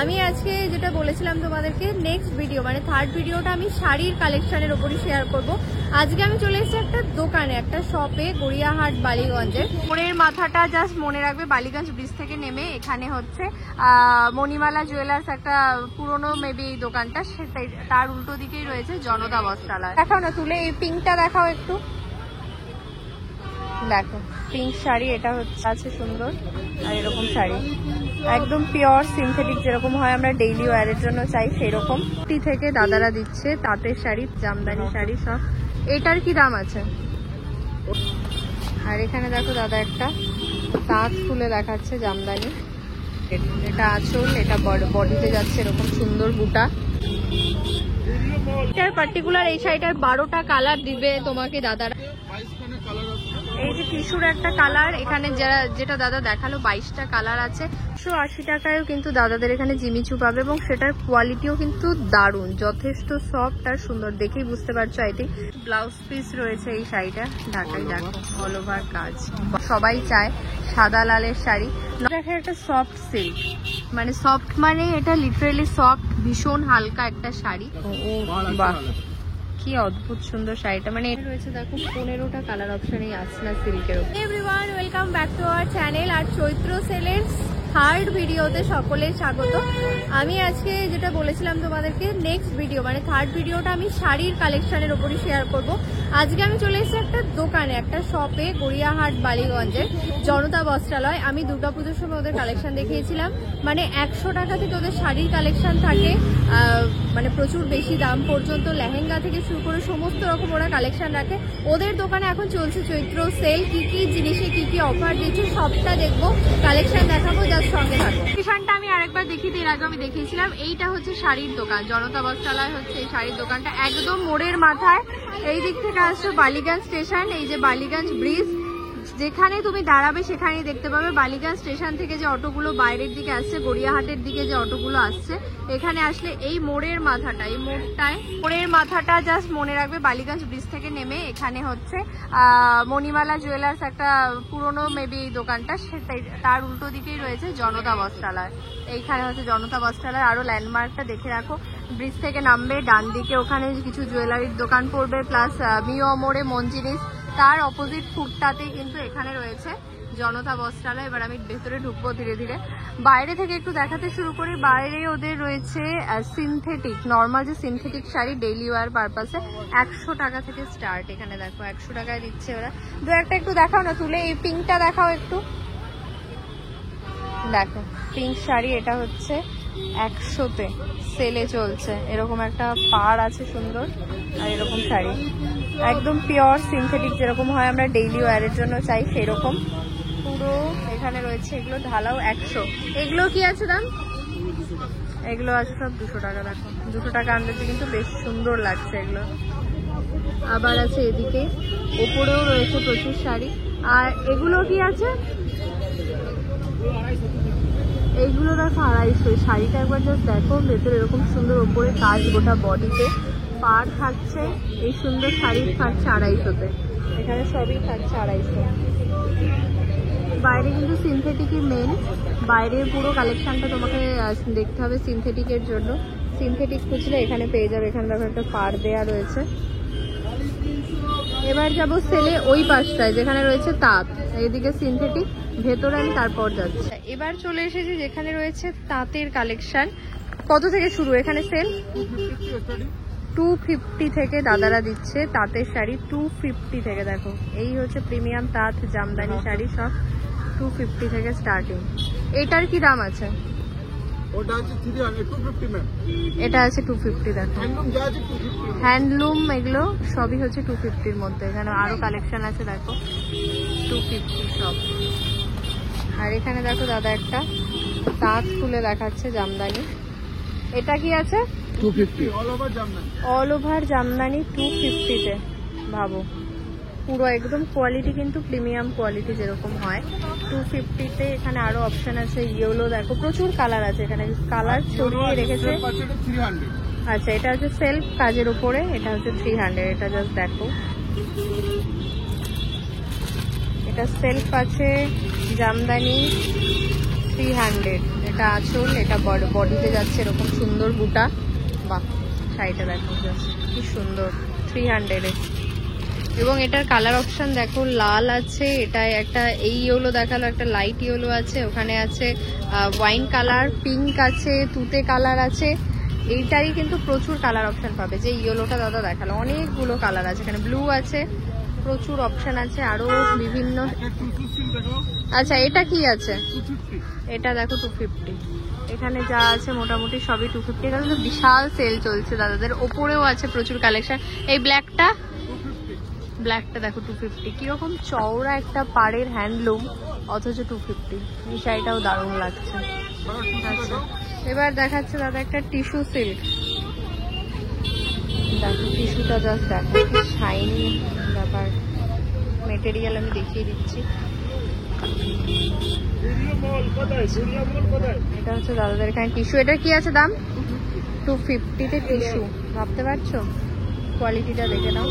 আমি আজকে যেটা বলেছিলাম তোমাদেরকে নেক্সট ভিডিও মানে থার্ড ভিডিওটা আমি শাড়ির কালেকশনের ওপরই শেয়ার করব। আজকে আমি চলে এসেছি একটা দোকানে, একটা শপে, গড়িয়াহাট বালিগঞ্জের। মোড়ের মাথাটা জাস্ট মনে রাখবে, বালিগঞ্জ ব্রিজ থেকে নেমে এখানে হচ্ছে মণিমালা জুয়েলার্স, একটা পুরনো মেবি এই দোকানটা, সেটাই তার উল্টো দিকেই রয়েছে জনতা বস্ত্রালয়। দেখাও না তুলে, এই পিঙ্কটা দেখাও একটু, দেখো পিঙ্ক শাড়ি, এটা হচ্ছে আছে সুন্দর। আর এরকম শাড়ি একদম পিওর সিনথেটিক, যেরকম হয় আমরা ডেইলি ওয়ারের জন্য চাই সেরকম থেকে দাদারা দিচ্ছে তাঁতের শাড়ি, জামদানি শাড়ি সব। এটার কি দাম আছে? আর এখানে দেখো দাদা একটা তাঁত খুলে দেখাচ্ছে জামদানি, এটা আঁচল, এটা বডিতে যাচ্ছে এরকম সুন্দর বুটা। এটার পার্টিকুলার এই শাড়িটার 12টা কালার দিবে তোমাকে দাদারা। এই যে টিস্যুর একটা কালার, এখানে যেটা দাদা দেখালো 22টা কালার আছে। 180 টাকায়ও কিন্তু দাদাদের এখানে জিমিচু পাবে, এবং সেটার কোয়ালিটিও কিন্তু দারুণ, যথেষ্ট সফট আর সুন্দর, দেখেই বুঝতে পারছো। আই থিঙ্ক ব্লাউজ পিস রয়েছে এই শাড়িটা, ঢাকায় দেখো অল ওভার কাজ। সবাই চায় সাদা লালের শাড়ি, দেখে একটা সফট সিল্ক, মানে সফট মানে এটা লিটারেলি সফট, ভীষণ হালকা একটা শাড়ি। ও বাহ, কি অদ্ভুত সুন্দর শাড়িটা, মানে এটা রয়েছে দেখো 15টা কালার অপশন এই আসনা সিল্কের। Everyone, welcome back to our channel. আর চৈত্র সেলের থার্ড ভিডিওতে সকলের স্বাগত। আমি আজকে যেটা বলেছিলাম তোমাদেরকে নেক্সট ভিডিও মানে থার্ড ভিডিওটা আমি শাড়ির কালেকশনের ওপরই শেয়ার করব। আজকে আমি চলে এসেছি একটা দোকানে, একটা শপে, গড়িয়াহাট বালিগঞ্জের জনতা বস্ত্রালয়। আমি দুর্গাপুজোর সময় ওদের কালেকশন দেখিয়েছিলাম, মানে 100 টাকা থেকে ওদের শাড়ির কালেকশন থাকে, মানে প্রচুর বেশি দাম পর্যন্ত, লেহেঙ্গা থেকে শুরু করে সমস্ত রকম ওরা কালেকশন রাখে। ওদের দোকানে এখন চলছে চৈত্র সেল, কি কি জিনিসে কি কি অফার দিচ্ছে সবটা দেখবো, কালেকশন দেখাবো, যার সঙ্গে থাকো। স্টেশনটা আমি আরেকবার দেখিয়ে এর আগে আমি দেখিয়েছিলাম। এইটা হচ্ছে শাড়ির দোকান, জনতা বস্ত্রালয় হচ্ছে এই শাড়ির দোকানটা, একদম মোড়ের মাথায়। এই দিক থেকে আসছো বালিগঞ্জ স্টেশন, এই যে বালিগঞ্জ ব্রিজ, যেখানে তুমি দাঁড়াবে সেখানেই দেখতে পাবে বালিগঞ্জ স্টেশন থেকে যে অটোগুলো বাইরের দিকে আসছে, গড়িয়াহাটের দিকে যে অটোগুলো আসছে, এখানে আসলে এই মোড়ের মাথাটা, এই মোড়ের মাথাটা জাস্ট মনে রাখবে, বালিগঞ্জ ব্রিজ থেকে নেমে এখানে হচ্ছে মণিমালা জুয়েলার্স, একটা পুরনো মেবি এই দোকানটা, সেটাই তার উল্টো দিকেই রয়েছে জনতা বস্ত্রালয়। এইখানে হচ্ছে জনতা বস্ত্রালয়। আরো ল্যান্ডমার্কটা দেখে রাখো, ব্রিজ থেকে নামবে ডান দিকে, ওখানে কিছু জুয়েলারির দোকান পড়বে, প্লাস মিও মোড়ে মন জিনিস, তার অপোজিট ফুটটাতেই কিন্তু এখানে রয়েছে জনতা বস্ত্রালয়। এবার আমি ভেতরে ঢুকবো ধীরে ধীরে। বাইরে থেকে একটু দেখাতে শুরু করি। বাইরে ওদের রয়েছে সিনথেটিক, নর্মাল যে সিনথেটিক শাড়ি ডেইলি ওয়ার পারপাসে 100 টাকা থেকে স্টার্ট। এখানে দেখো 100 টাকায় দিচ্ছে ওরা। দু একটা একটু দেখাও না তুলে, এই পিঙ্কটা দেখাও একটু, দেখো পিঙ্ক শাড়ি, এটা হচ্ছে 100-তে সেলে চলছে। এরকম একটা পাড় আছে সুন্দর, আর এরকম শাড়ি একদম পিওর সিনথেটিক, যেরকম হয় আমরা ডেইলি ওয়ারের জন্য চাই সেরকম পুরো। এখানে রয়েছে এগুলো ঢালাও 100। এগুলো কি আছে দাম? এগুলো আছে সব 200 টাকা। দেখো 200 টাকা আনতে কিন্তু বেশ সুন্দর লাগছে এগুলো। আবার আছে এদিকে, ওপরেও রয়েছে প্রচুর শাড়ি। আর এগুলো কি আছে? এইগুলো দেখো 250। শাড়িটা একবার জাস্ট দেখো, ভেতরে এরকম সুন্দর ওপরে কাজ, গোটা বডিতে পাড় থাকছে। এই সুন্দর শাড়ি থাকছে 250-তে। এখানে সবই থাকছে 250। বাইরে কিন্তু সিনথেটিকই মেন, বাইরের পুরো কালেকশনটা তোমাকে দেখতে হবে সিনথেটিকের জন্য। সিনথেটিক খুঁজলে এখানে পেয়ে যাবে। এখানে দেখো একটা পাড় দেয়া রয়েছে। এবার যাবো সেলে ওই পাশটায় যেখানে রয়েছে তাঁত, এইদিকে সিনথেটিক, ভেতরে আমি তারপর যাচ্ছি। এবার চলে এসেছি যেখানে রয়েছে তাঁতের কালেকশন। কত থেকে শুরু এখানে সেল? 250 থেকে দাদারা দিচ্ছে তাঁতের শাড়ি, 250 থেকে। দেখো এই হচ্ছে প্রিমিয়াম তাঁত জামদানি শাড়ি, সব 250 থেকে স্টার্টিং। এটার কি দাম আছে? ওটা আছে 300, 250 ম্যাম। এটা আছে 250। দেখো হ্যান্ডলুম, এগুলো সবই হচ্ছে 250-র মধ্যে। এখানে আরো কালেকশন আছে দেখো, 250 সব। আর এখানে দেখো দাদা একটা তাঁত খুলে দেখাচ্ছে জামদানি। এটা কি আছে? 250 all over Jamdani. All over Jamdani 250-তে। ভাবো পুরো একদম কোয়ালিটি কিন্তু প্রিমিয়াম কোয়ালিটি যেরকম হয় 250-তে। এখানে আরো অপশন আছে, ইয়েলো দেখো, প্রচুর কালার আছে এখানে, কালার ছড়িয়ে রেখেছে। আচ্ছা, এটা হচ্ছে সেলফ কাজের উপরে, এটা হচ্ছে 300। এটা জাস্ট দেখো, এটা সেলফ আছে জামদানি 300। এটা আঁচল, এটা বডিতে যাচ্ছে এরকম সুন্দর বুটা। বাহ, শাড়িটা দেখো জাস্ট কি সুন্দর, 300 এ। এবং এটার কালার অপশন দেখো, লাল আছে, এটা একটা এই ইয়েলো দেখালো, একটা লাইট ইয়েলো আছে, ওখানে আছে ওয়াইন কালার, পিঙ্ক আছে, তুতে কালার আছে। এইটারই কিন্তু প্রচুর কালার অপশন পাবে। যে ইয়েলোটা দাদা দেখালো, অনেকগুলো কালার আছে, এখানে ব্লু আছে, প্রচুর অপশন আছে আরো বিভিন্ন। আচ্ছা, এটা কি আছে? এটা দেখো 250। এখানে যা আছে মোটামুটি সবই 250। এখানে তো বিশাল সেল চলছে দাদাদের। ওপরেও আছে প্রচুর কালেকশন। এই ব্ল্যাকটা দেখো 250। কিরকম চওড়া একটা পাড়ের হ্যান্ডলুম, অথচ 250। এই শাড়িটাও দারুণ লাগছে। আচ্ছা, এবার দেখাচ্ছে দাদা একটা টিস্যু সিল্ক। দেখো টিস্যুটা জাস্ট দেখো কি শাইনি ব্যাপার। মেটেরিয়াল আমি দেখিয়ে দিচ্ছি। এটা হচ্ছে দাদাদের এখানে টিস্যু। এটা কি আছে দাম? 250-তে টিস্যু। ভাবতে পারছো কোয়ালিটিটা? দেখে নাও,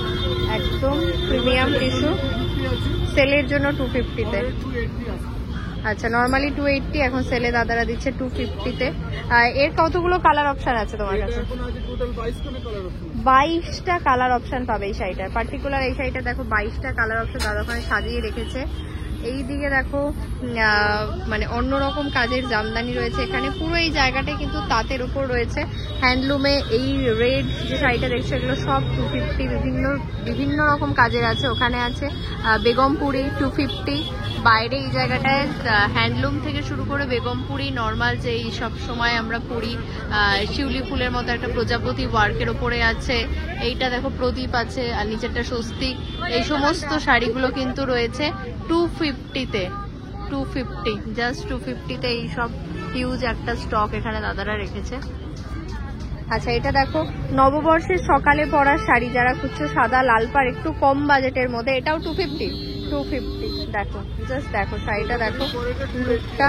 একদম প্রিমিয়াম টিস্যু। সেলের জন্য 250-তে। আচ্ছা, নর্মালি 280, এখন সেলে দাদারা দিচ্ছে 250-তে। এর কতগুলো কালার অপশন আছে তোমার কাছে? 22টা কালার অপশন পাবে এই শাড়িটার। পার্টিকুলার এই শাড়িটা দেখো 22টা কালার অপশন দাদা ওখানে সাজিয়ে রেখেছে। এই দিকে দেখো মানে অন্যরকম কাজের জামদানি রয়েছে এখানে। পুরো এই জায়গাটাই কিন্তু তাঁতের উপর রয়েছে, হ্যান্ডলুমে। এই রেড যে শাড়িটা দেখছো, এগুলো সব 250। বিভিন্ন রকম কাজের আছে। ওখানে আছে বেগমপুরি 250। বাইরে এই জায়গাটায় হ্যান্ডলুম থেকে শুরু করে বেগমপুরি, নর্মাল যে এই সব সময় আমরা পরি শিউলি ফুলের মতো একটা প্রজাপতি ওয়ার্কের ওপরে আছে। এইটা দেখো প্রদীপ আছে, আর নিচেরটা স্বস্তিক। এই সমস্ত শাড়িগুলো কিন্তু রয়েছে 250-তে। 250, জাস্ট 250-তে এই সব হিউজ একটা স্টক এখানে দাদারা রেখেছে। আচ্ছা, এটা দেখো নববর্ষের সকালে পরার শাড়ি, যারা খুঁজছো সাদা লাল পাড় একটু কম বাজেটের মধ্যে, এটাও 250। দেখো জাস্ট দেখো শাড়িটা দেখো, লুকটা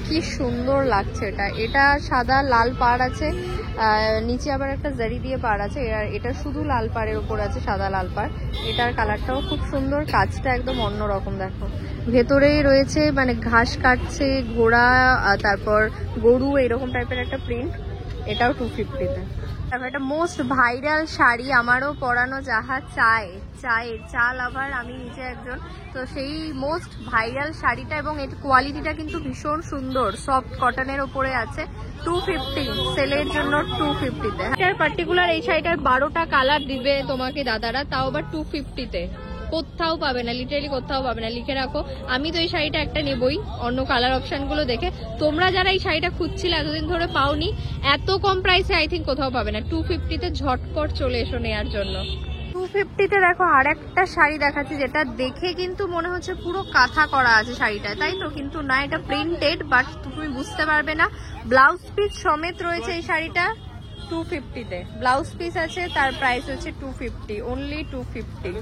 কি সুন্দর লাগছে। এটা সাদা লাল পাড় আছে, নিচে আবার একটা জারি দিয়ে পাড় আছে। আর এটা শুধু লাল পাড়ের উপর আছে, সাদা লাল পাড়। এটার কালারটাও খুব সুন্দর, কাজটা একদম অন্যরকম। দেখো ভেতরেই রয়েছে মানে ঘাস কাটছে, ঘোড়া, তারপর গরু, এরকম টাইপের একটা প্রিন্ট। এটাও 250-তে। তারপর এটা মোস্ট ভাইরাল শাড়ি, আমারও পরানো যাহা চা লাভার আমি নিজে একজন, তো সেই মোস্ট ভাইরাল শাড়িটা। এবং এর কোয়ালিটিটা কিন্তু ভীষণ সুন্দর, সফট কটনের ওপরে আছে। 250, সেলের জন্য 250-তে। এটার পার্টিকুলার এই শাড়িটার 12টা কালার দিবে তোমাকে দাদারা, তাও আবার 250-তে। কোথাও পাবে না, লিটারালি কোথাও পাবে না। লিখে রাখো, আমি তো এই শাড়িটা একটা নেবই অন্য কালার অপশন গুলো দেখে। তোমরা যারা এই শাড়িটা খুঁজছিলে এতদিন ধরে পাওনি, এত কম প্রাইসে আই থিঙ্ক কোথাও পাবে না। 250-তে ঝটপট চলে এসো নেওয়ার জন্য। 250-তে দেখো আর একটা শাড়ি দেখাচ্ছি, যেটা দেখে কিন্তু মনে হচ্ছে পুরো কাঁথা করা আছে শাড়িটা, তাই তো? কিন্তু না, এটা প্রিন্টেড, বাট তুমি বুঝতে পারবে না। ব্লাউজ পিস সমেত রয়েছে এই শাড়িটা 250-তে। ব্লাউজ পিস আছে, তার প্রাইস হচ্ছে 250, অনলি 250।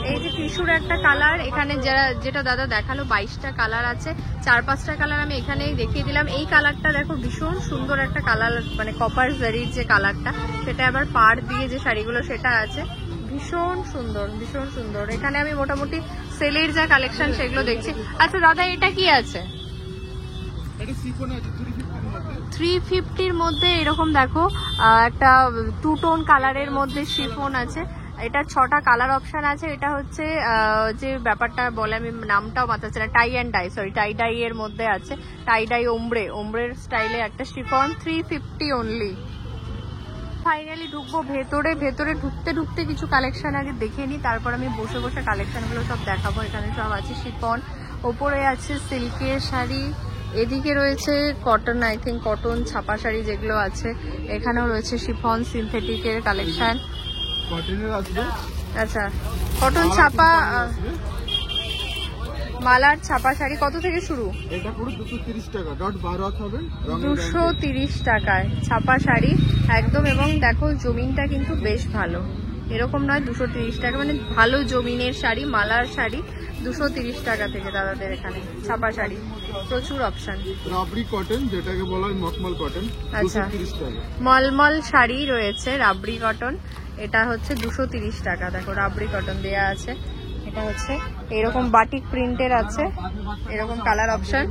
এই যে টিস্যুর একটা কালার, এখানে যেটা দাদা দেখালো 22টা কালার আছে, 4-5টা কালার আমি এখানেই দেখিয়ে দিলাম। এই কালারটা দেখো ভীষণ সুন্দর একটা কালার, মানে কপার জারির যে কালারটা, সেটা আবার পাড় দিয়ে যে শাড়িগুলো সেটা আছে, ভীষণ সুন্দর। এখানে আমি মোটামুটি সেলের যা কালেকশন সেগুলো দেখছি। আচ্ছা দাদা, এটা কি আছে? 350-র মধ্যে এরকম দেখো একটা 2 টোন কালারের মধ্যে শিফন আছে। এটা 6টা কালার অপশন আছে। এটা হচ্ছে যে ব্যাপারটা বলে, আমি নামটাও মাথাচ্ছে না, tie and dye, sorry tie die এর মধ্যে আছে। টাই ডাই ওমব্রের স্টাইলে একটা শিফন, 350 অনলি। ফাইনালি ঢুকবো ভেতরে ঢুকতে কিছু কালেকশন আগে দেখে নিই, তারপর আমি বসে কালেকশনগুলো সব দেখাবো। এখানে সব আছে শিফন, ওপরে আছে সিল্কের শাড়ি, এদিকে রয়েছে কটন, আই থিঙ্ক কটন ছাপা শাড়ি যেগুলো আছে। এখানেও রয়েছে শিফন সিনথেটিকের কালেকশন। আচ্ছা, কটন ছাপা মালার ছাপা শাড়ি কত থেকে শুরু? এটা পুরো 230 টাকা, ডট 12 হবে, 230 টাকায় ছাপা শাড়ি একদম। এবং দেখো জমিনটা কিন্তু বেশ ভালো, এরকম নয় 230 টাকা, মানে ভালো জমিনের শাড়ি, মালার শাড়ি 230 টাকা থেকে দাদাদের এখানে ছাপা শাড়ি, প্রচুর অপশন। রাবড়ি কটন, যেটাকে বলা হয় মখমল কটন, 230 টাকা। মলমল শাড়ি রয়েছে রাবড়ি কটন, এটা হচ্ছে 230 টাকা। দেখো রাবড়ি কটন দেয়া আছে এটা হচ্ছে এরকম বাটিক প্রিন্টের আছে, এরকম কালার অপশন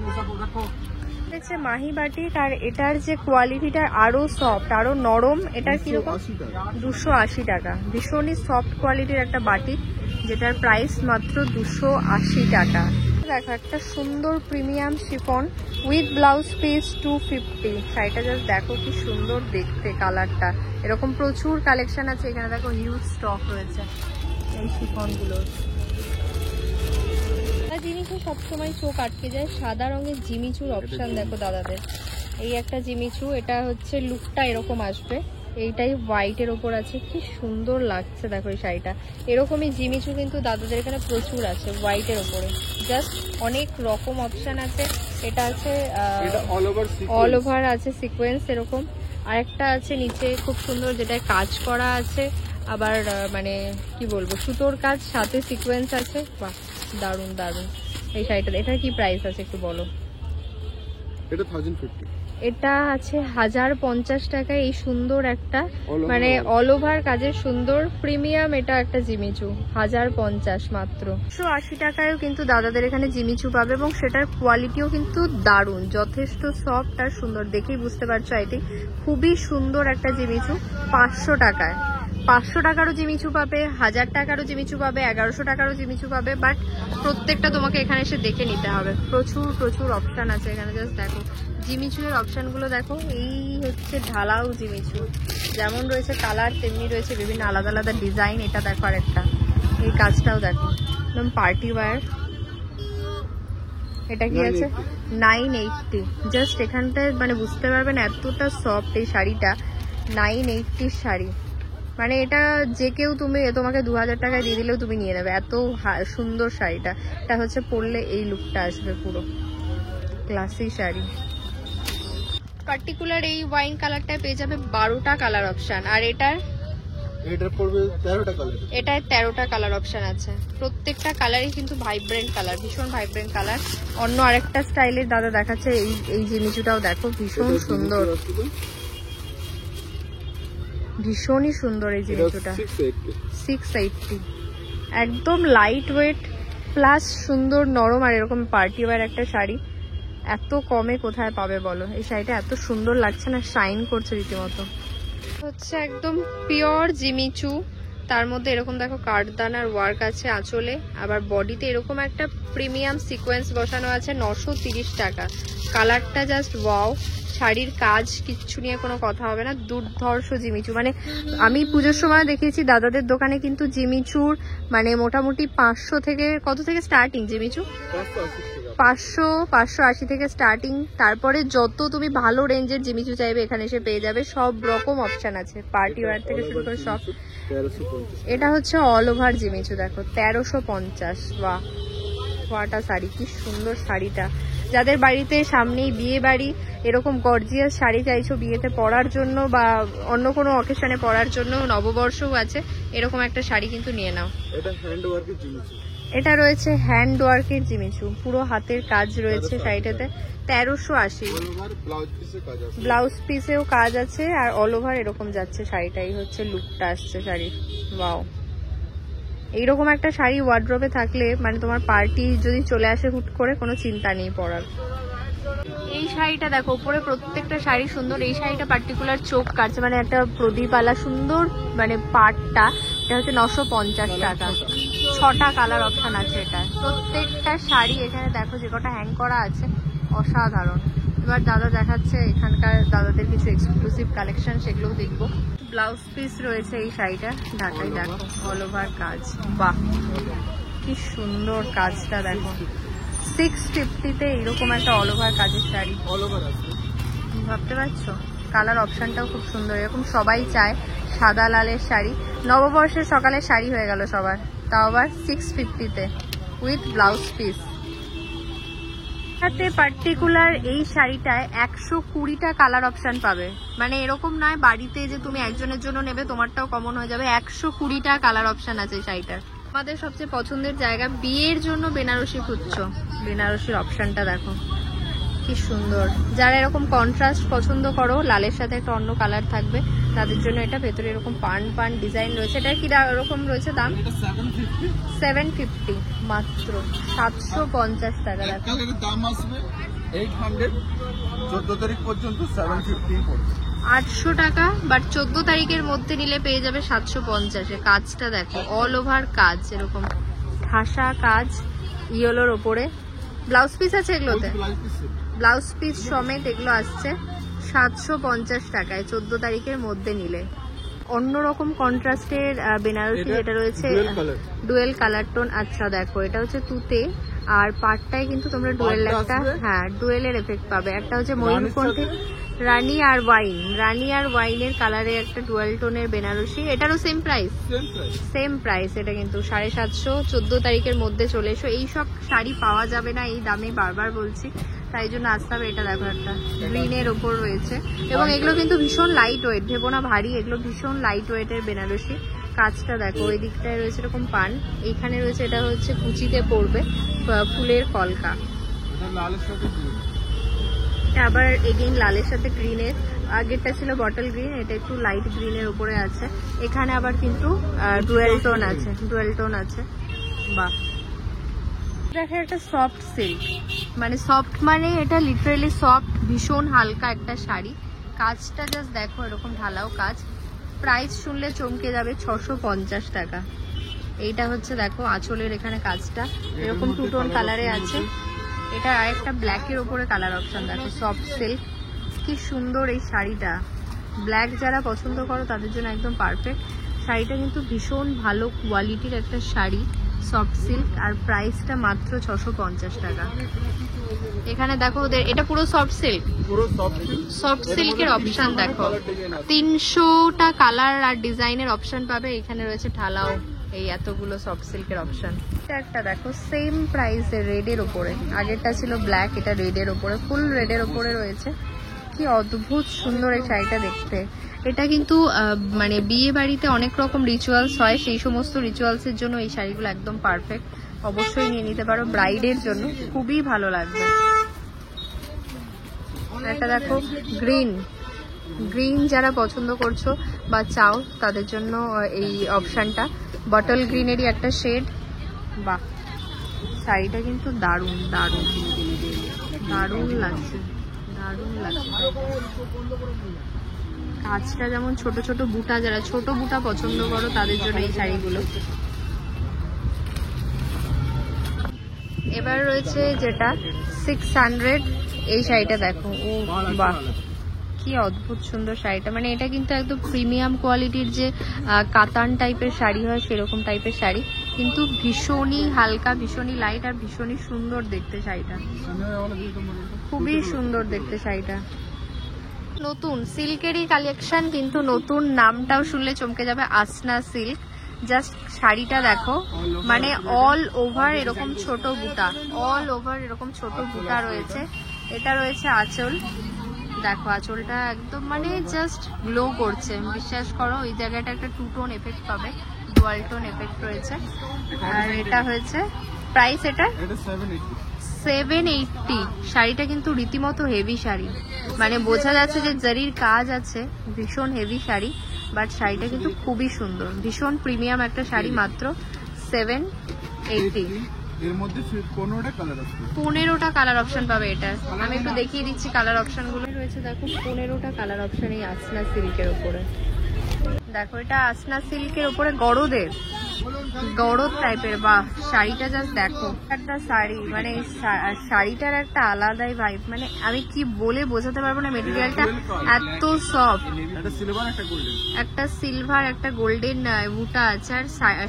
হচ্ছে মাহি বাটিক। আর এটার যে কোয়ালিটিটা আরো সফট, আরো নরম। এটার কিরকম? 280 টাকা। ভীষণই সফট কোয়ালিটির একটা বাটিক, যেটার প্রাইস মাত্র 280 টাকা। দেখো একটা সুন্দর premium chiffon with blouse piece 250। শাড়িটা জাস্ট দেখো কি সুন্দর দেখতে, কালারটা এরকম প্রচুর কালেকশন আছে এখানে। দেখো হিউজ স্টক রয়েছে এই শিফনগুলোর। জিনিসও সবসময় চোখ আটকে যায়, সাদা রঙের জিমিচুর অপশন দেখো দাদাদের। এই একটা জিমিচু, এটা হচ্ছে লুকটা এরকম আসবে, এইটাই হোয়াইটের ওপর আছে, কি সুন্দর লাগছে দেখো এই শাড়িটা। এরকমই জিমিচু কিন্তু দাদাদের এখানে প্রচুর আছে হোয়াইটের ওপরে, জাস্ট অনেক রকম অপশন আছে। এটা আছে অল ওভার আছে সিকোয়েন্স এরকম, আরেকটা আছে নিচে খুব সুন্দর যেটায় কাজ করা আছে, আবার মানে কি বলবো সুতোর কাজ সাথে সিকোয়েন্স আছে। বাহ দারুন দারুন এই শাড়িটা। এটার কি প্রাইস আছে একটু বলো? এটা 1050। এটা আছে 1050 টাকায়। এই সুন্দর একটা মানে অল ওভার কাজের সুন্দর প্রিমিয়াম এটা একটা জিমিচু, 1050 মাত্র। 180 টাকায়ও কিন্তু দাদাদের এখানে জিমিচু পাবে, এবং সেটার কোয়ালিটিও কিন্তু দারুণ, যথেষ্ট সফট আর সুন্দর। দেখেই বুঝতে পারছো আই থিঙ্ক খুবই সুন্দর একটা জিমিচু। 500 টাকায় 500 টাকারও জিমিচু পাবে, 1000 টাকারও জিমিচু পাবে, 1100 টাকারও জিমিচু পাবে, বাট প্রত্যেকটা তোমাকে এখানে এসে দেখে নিতে হবে। প্রচুর প্রচুর অপশান আছে এখানে, জাস্ট দেখো জিমিচুয়ের অপশানগুলো দেখো। এই হচ্ছে ঢালাও জিমিচু, যেমন রয়েছে কালার তেমনি রয়েছে বিভিন্ন আলাদা আলাদা ডিজাইন। এটা দেখো আর একটা, এই কাজটাও দেখো একদম পার্টি ওয়্যার। এটা কি আছে? 980। জাস্ট এখানটায় মানে বুঝতে পারবেন এতটা সফট এই শাড়িটা। 980 শাড়ি, মানে এটা যে কেউ তোমাকে 2000 টাকায় দিয়ে দিলেও তুমি নিয়ে নেবে, এত সুন্দর শাড়িটা। এটা হচ্ছে পরলে এই লুকটা আসবে, পুরো ক্লাসি শাড়ি। পার্টিকুলার এই ওয়াইন কালারটায় পেয়ে যাবে 12টা কালার অপশন, আর এটার পড়বে 13টা কালার। এটায় 13টা কালার অপশন আছে। প্রত্যেকটা কালারই কিন্তু ভাইব্রেন্ট কালার, ভীষণ ভাইব্রেন্ট কালার। অন্য আরেকটা স্টাইলের দাদা দেখাচ্ছে, এই জিমিচুটাও দেখো ভীষণ সুন্দর, ভীষণই সুন্দর এই জিনিসটা। 680 একদম লাইট ওয়েট প্লাস সুন্দর নরম, আর এরকম পার্টি ওয়্যার একটা শাড়ি এত কমে কোথায় পাবে বলো? এই শাড়িটা এত সুন্দর লাগছে না, শাইন করছে রীতিমতো। হচ্ছে একদম পিওর জিমিচু, তার মধ্যে এরকম দেখো কাঠদানার ওয়ার্ক আছে আঁচলে, আবার বডিতে এরকম একটা প্রিমিয়াম সিকোয়েন্স বসানো আছে। 930 টাকা। কালারটা জাস্ট ওয়াও। শাড়ির কাজ কিচ্ছু নিয়ে কোনো কথা হবে না, দুর্ধর্ষ জিমিচু। মানে আমি পুজোর সময় দেখিয়েছি দাদাদের দোকানে কিন্তু জিমিচুর মানে মোটামুটি 500 থেকে কত থেকে স্টার্টিং জিমিচু? 500-580 থেকে স্টার্টিং। তারপরে যত তুমি ভালো রেঞ্জের জিমিচু চাইবে এখানে এসে পেয়ে যাবে, সব রকম অপশন আছে, পার্টি ওয়্যার থেকে শুরু করে সব। এটা হচ্ছে অল ওভার জিমিচু, দেখো 1350। বাহ ওয়াটা শাড়ি, কি সুন্দর শাড়িটা। যাদের বাড়িতে সামনেই বিয়ে বাড়ি, এরকম গর্জিয়াস শাড়ি চাইছো বিয়েতে পরার জন্য বা অন্য কোনো অকেশনে পরার জন্য, নববর্ষও আছে, এরকম একটা শাড়ি কিন্তু নিয়ে নাও। এটা হ্যান্ড ওয়ার্কের জিমিচু। এটা রয়েছে হ্যান্ড ওয়ার্কের জিমিচু, পুরো হাতের কাজ রয়েছে শাড়িটাতে। 1380। ব্লাউজ পিসেও কাজ আছে আর অল ওভার এরকম যাচ্ছে শাড়িটা। এই হচ্ছে লুকটা আসছে শাড়ির। ওয়াও, এইরকম একটা শাড়ি ওয়ার্ড্রোবে থাকলে মানে তোমার পার্টি যদি চলে আসে হুট করে, কোনো চিন্তা নেই পরার। এই শাড়িটা দেখো, উপরে প্রত্যেকটা শাড়ি সুন্দর। এই শাড়িটা পার্টিকুলার চোখ কাটছে, মানে একটা প্রদীপ আলা সুন্দর মানে পাটটা। এটা হচ্ছে 950 টাকা। 6টা কালার অপশন আছে এটা। প্রত্যেকটা শাড়ি এখানে দেখো যে কটা হ্যাং করা আছে, অসাধারণ। এবার দাদা দেখাচ্ছে এখানকার দাদাদের কিছু এক্সক্লুসিভ কালেকশন, সেগুলোও দেখবো। ব্লাউজ পিস রয়েছে এই শাড়িটা, ঢাকায় দেখো অল ওভার কাজ। বাহ কি সুন্দর কাজটা দেখো। 650-তে এইরকম একটা অল ওভার কাজের শাড়ি। অল ওভার আছে, ভাবতে পারছো? কালার অপশনটাও খুব সুন্দর। এরকম সবাই চায় সাদা লালের শাড়ি, নববর্ষের সকালে শাড়ি হয়ে গেল সবার, তাও আবার 650-তে উইথ ব্লাউজ পিস। সাথে পার্টিকুলার এই শাড়িটায় 120টা কালার অপশন পাবে। মানে এরকম নয় বাড়িতে যে তুমি একজনের জন্য নেবে তোমারটাও কমন হয়ে যাবে, 120টা কালার অপশন আছে এই শাড়িটার। আমাদের সবচেয়ে পছন্দের জায়গা, বিয়ের জন্য বেনারসি খুঁজছো, বেনারসির অপশনটা দেখো কি কি সুন্দর, যারা এরকম কন্ট্রাস্ট পছন্দ করো, লালের সাথে একটা অন্য কালার থাকবে, তাদের জন্য এটা। ভেতরে এরকম পান পান ডিজাইন রয়েছে। এটা কি এরকম রয়েছে দাম? এটা 750 750 মাত্র 750 টাকা। দেখো কালারের দাম আসবে 800, 14 তারিখ পর্যন্ত 750 পড়বে 800 টাকা, বাট 14 তারিখের মধ্যে নিলে পেয়ে যাবে 750-এ। কাজটা দেখো, অল ওভার কাজ, এরকম ঠাসা কাজ ইয়েলোর ওপরে। ব্লাউজ পিস আছে এগুলোতে, ব্লাউজ পিস সমেত এগুলো আসছে 750 টাকায় 14 তারিখের মধ্যে নিলে। অন্যরকম কন্ট্রাস্টের বেনারসি যেটা রয়েছে ডুয়েল কালার টোন। আচ্ছা দেখো, এটা হচ্ছে তুতে, আর পাটটায় কিন্তু তোমরা ডুয়েল একটা, হ্যাঁ ডুয়েলের এফেক্ট পাবে। একটা হচ্ছে ময়ূরকণ্ঠী রানী আর ওয়াইন, রানী আর ওয়াইনের কালারে একটা ডুয়েল টোনের বেনারসি। এটারও সেম প্রাইস, সেম প্রাইস। এটা কিন্তু 750, 14 তারিখের মধ্যে চলে এসো। এইসব শাড়ি পাওয়া যাবে না এই দামে, বারবার বলছি, তাই জন্য আসতে হবে। এটা দেখো, একটা গ্রিনের ওপর রয়েছে, এবং এগুলো কিন্তু ভীষণ লাইট ওয়েট, ভেবো না ভারী, এগুলো ভীষণ লাইট ওয়েটের বেনারসি। কাজটা দেখো, ওই দিকটায় রয়েছে এরকম পান, এইখানে রয়েছে, এটা হচ্ছে কুচিতে পড়বে ফুলের কলকা। আবার এগেইন লালের সাথে গ্রিনের, আগেরটা ছিল বটল গ্রিন, এটা একটু লাইট গ্রিনের উপরে আছে। এখানে আবার কিন্তু ডুয়েল টোন আছে, ডুয়েল টোন আছে। বাহ, দেখো একটা সফট সিল্ক, মানে সফট মানে এটা লিটারেলি সফট, ভীষণ হালকা একটা শাড়ি। কাজটা জাস্ট দেখো, এরকম ঢালাও কাজ। প্রাইস শুনলে চমকে যাবে, 650 টাকা। এইটা হচ্ছে দেখো আঁচলের এখানে কাজটা এরকম টু টোন কালারে আছে। এটা আরেকটা ব্ল্যাকের ওপরে কালার অপশন দেখো, সফট সিল্ক। কি সুন্দর এই শাড়িটা, ব্ল্যাক যারা পছন্দ করো তাদের জন্য একদম পারফেক্ট। শাড়িটা কিন্তু ভীষণ ভালো কোয়ালিটির একটা শাড়ি, সফট সিল্ক, আর প্রাইসটা মাত্র 650 টাকা। এখানে দেখো ওদের এটা পুরো সফট সিল্ক, সফট সিল্কের অপশন দেখো, 300টা কালার আর ডিজাইনের অপশন পাবে। এখানে রয়েছে ঢালাও, এই এতগুলো সফট সিল্কের অপশন। একটা দেখো সেম প্রাইসে রেডের ওপরে, আগেরটা ছিল ব্ল্যাক, এটা রেডের ওপরে, ফুল রেডের ওপরে রয়েছে। কি অদ্ভুত সুন্দর এই শাড়িটা দেখতে। এটা কিন্তু মানে বিয়ে বাড়িতে অনেক রকম রিচুয়ালস হয়, সেই সমস্ত রিচুয়ালসের জন্য এই শাড়িগুলো একদম পারফেক্ট। অবশ্যই নিয়ে নিতে পারো ব্রাইডের জন্য, খুবই ভালো লাগবে। একটা দেখো গ্রিন, গ্রিন যারা পছন্দ করছো বা চাও তাদের জন্য এই অপশনটা, বটল গ্রিনেরই একটা শেড। বাহ, শাড়িটা কিন্তু দারুণ দারুণ দারুণ লাগছে, দারুণ লাগছে। কাজটা যেমন ছোট ছোট বুটা, যারা ছোট বুটা পছন্দ করো তাদের জন্য এই শাড়িগুলো। এবার রয়েছে যেটা 600, এই শাড়িটা দেখো, ও বাহ কি অদ্ভুত সুন্দর শাড়িটা। মানে এটা কিন্তু একদম প্রিমিয়াম কোয়ালিটির যে কাতান টাইপের শাড়ি হয় সেরকম টাইপের শাড়ি, কিন্তু ভীষণই হালকা, ভীষণই লাইট, আর ভীষণই সুন্দর দেখতে শাড়িটা, খুবই সুন্দর দেখতে শাড়িটা। নতুন সিল্কেরই কালেকশন, কিন্তু নতুন নামটাও শুনলে চমকে যাবে, আসনা সিল্ক। জাস্ট শাড়িটা দেখো, মানে অল ওভার এরকম ছোট বুটা, অল ওভার এরকম ছোট বুটা রয়েছে। এটা রয়েছে আঁচল, দেখো আঁচলটা একদম মানে জাস্ট গ্লো করছে, বিশ্বাস করো। ওই জায়গাটা একটা টু টোন এফেক্ট পাবে, ডুয়াল টোন এফেক্ট রয়েছে। আর এটা হয়েছে প্রাইস, এটা 780। শাড়িটা কিন্তু রীতিমতো হেভি শাড়ি, মানে বোঝা যাচ্ছে যে জারির কাজ আছে, ভীষণ হেভি শাড়ি, বাট শাড়িটা কিন্তু খুবই সুন্দর, ভীষণ প্রিমিয়াম একটা শাড়ি, মাত্র 780। এর মধ্যে 15টা কালার আছে, 15টা কালার অপশন পাবে। এটা আমি একটু দেখিয়ে দিচ্ছি কালার অপশন গুলো রয়েছে। দেখো 15টা কালার অপশন এই আসনা সিল্কের উপরে। দেখো এটা আসনা সিল্কের উপরে গড়দের, গড়দ টাইপের। বাহ, শাড়িটা জাস্ট দেখো, একটা শাড়ি মানে শাড়িটার একটা আলাদাই ভাইব, মানে আমি কি বলে বোঝাতে পারবো না। মেটেরিয়ালটা এত সফট, একটা সিলভার একটা গোল্ডেন বুটা আছে, আর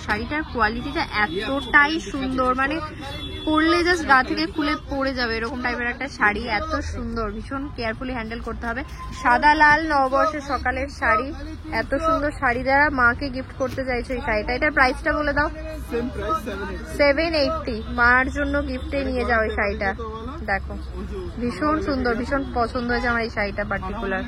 শাড়িটার কোয়ালিটিটা এতটাই সুন্দর, মানে পরলে জাস্ট গা থেকে খুলে পড়ে যাবে এরকম টাইপের একটা শাড়ি, এত সুন্দর, ভীষণ কেয়ারফুলি হ্যান্ডেল করতে হবে। সাদা লাল নববর্ষের সকালের শাড়ি, এত সুন্দর শাড়ি, যারা মাকে গিফট করতে চাইছো এই শাড়িটা। এটার প্রাইসটা বলে দাও। 780, মার জন্য গিফটে নিয়ে যাও এই শাড়িটা। দেখো ভীষণ সুন্দর, ভীষণ পছন্দ হয়েছে আমার এই শাড়িটা পার্টিকুলার।